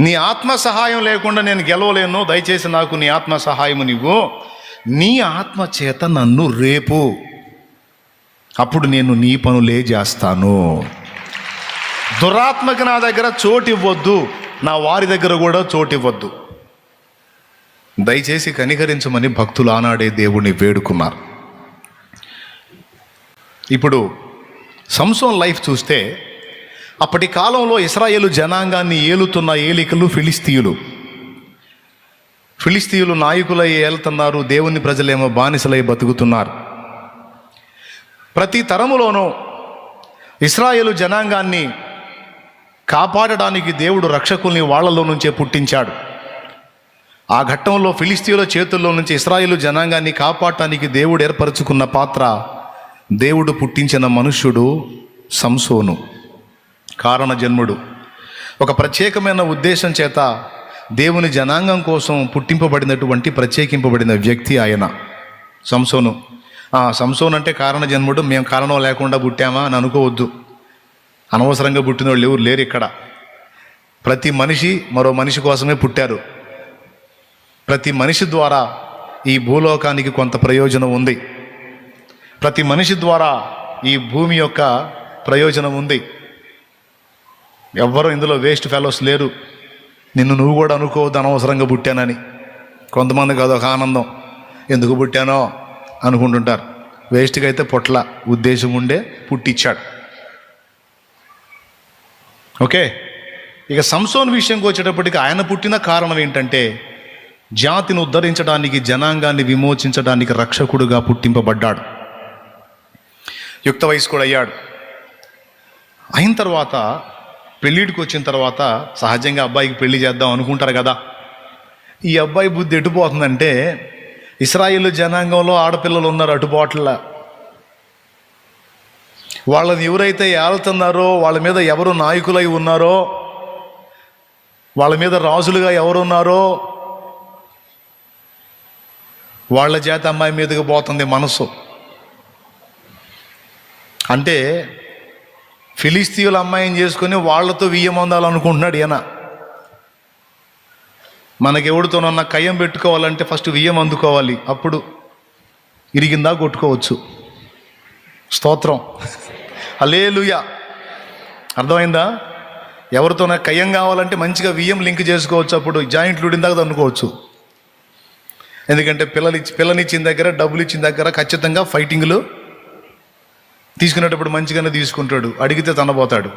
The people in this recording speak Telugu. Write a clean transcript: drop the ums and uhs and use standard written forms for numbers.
నీ ఆత్మ సహాయం లేకుండా నేను గెలవలేను, దయచేసి నాకు నీ ఆత్మ సహాయము నీవు. నీ ఆత్మ చేత నన్ను రేపు, అప్పుడు నేను నీ పనులే చేస్తాను. దురాత్మకి నా దగ్గర చోటు ఇవ్వద్దు, నా వారి దగ్గర కూడా చోటు ఇవ్వద్దు. దయచేసి కనికరించమని భక్తులు ఆనాడే దేవుణ్ణి వేడుకున్నారు. ఇప్పుడు సంసోన్ లైఫ్ చూస్తే, అప్పటి కాలంలో ఇశ్రాయేలు జనాంగాన్ని ఏలుతున్న ఏలికలు ఫిలిస్తీయులు నాయకులై ఏలుతున్నారు, దేవుని ప్రజలేమో బానిసలై బతుకుతున్నారు. ప్రతి తరములోనూ ఇశ్రాయేలు జనాంగాన్ని కాపాడడానికి దేవుడు రక్షకుల్ని వాళ్ళలో నుంచే పుట్టించాడు. ఆ ఘట్టంలో ఫిలిస్తీయుల చేతుల్లో నుంచి ఇశ్రాయేలు జనాంగాన్ని కాపాడటానికి దేవుడు ఏర్పరచుకున్న పాత్ర, దేవుడు పుట్టించిన మనుష్యుడు సంసోను. కారణ జన్ముడు, ఒక ప్రత్యేకమైన ఉద్దేశం చేత దేవుని జనాంగం కోసం పుట్టింపబడినటువంటి ప్రత్యేకింపబడిన వ్యక్తి ఆయన సంసోను. సంసోన్ అంటే కారణ జన్ముడు, మేము కారణం లేకుండా పుట్టామా అని అనుకోవద్దు. అనవసరంగా పుట్టిన వాళ్ళు ఎవరు లేరు ఇక్కడ. ప్రతి మనిషి మరో మనిషి కోసమే పుట్టారు. ప్రతి మనిషి ద్వారా ఈ భూలోకానికి కొంత ప్రయోజనం ఉంది. ప్రతి మనిషి ద్వారా ఈ భూమి యొక్క ప్రయోజనం ఉంది. ఎవ్వరూ ఇందులో వేస్ట్ ఫెలోస్ లేరు. నిన్ను నువ్వు కూడా అనుకోవద్దు అనవసరంగా పుట్టానని. కొంతమందికి అదొక ఆనందం, ఎందుకు పుట్టానో అనుకుంటుంటారు. వేస్ట్గా అయితే పొట్ల ఉద్దేశం ఉండే పుట్టించాడు. ఓకే, ఇక సంసోన్ విషయంకి వచ్చేటప్పటికి ఆయన పుట్టిన కారణం ఏంటంటే, జాతిని ఉద్ధరించడానికి, జనాంగాన్ని విమోచించడానికి రక్షకుడుగా పుట్టింపబడ్డాడు. యుక్త వయస్కుడు అయ్యాడు. అయిన తర్వాత పెళ్ళిడికి వచ్చిన తర్వాత సహజంగా అబ్బాయికి పెళ్లి చేద్దాం అనుకుంటారు కదా. ఈ అబ్బాయి బుద్ధి ఎటుపోతుందంటే, ఇశ్రాయేలు జనాంగంలో ఆడపిల్లలు ఉన్నారు అటుపోట్ల. వాళ్ళని ఎవరైతే ఏలుతున్నారో, వాళ్ళ మీద ఎవరు నాయకులై ఉన్నారో, వాళ్ళ మీద రాజులుగా ఎవరున్నారో వాళ్ళ చేత అమ్మాయి మీదకి పోతుంది మనసు. అంటే ఫిలిస్తీయుల అమ్మాయిని చేసుకుని వాళ్ళతో వియ్యం అందాలనుకుంటున్నాడు ఈయన. మనకి ఎవరితోనన్నా కయ్యం పెట్టుకోవాలంటే ఫస్ట్ వియ్యం అందుకోవాలి, అప్పుడు ఇరిగిందా కొట్టుకోవచ్చు. స్తోత్రం, హల్లెలూయా. అర్థమైందా? ఎవరితోనా కయ్యం కావాలంటే మంచిగా వియ్యం లింక్ చేసుకోవచ్చు, అప్పుడు జాయింట్లు ఉడిందాక అనుకోవచ్చు. ఎందుకంటే పిల్లనిచ్చిన దగ్గర, డబ్బులు ఇచ్చిన దగ్గర ఖచ్చితంగా ఫైటింగ్లు తీసుకునేటప్పుడు మంచిగానే తీసుకుంటాడు, అడిగితే తనబోతాడు.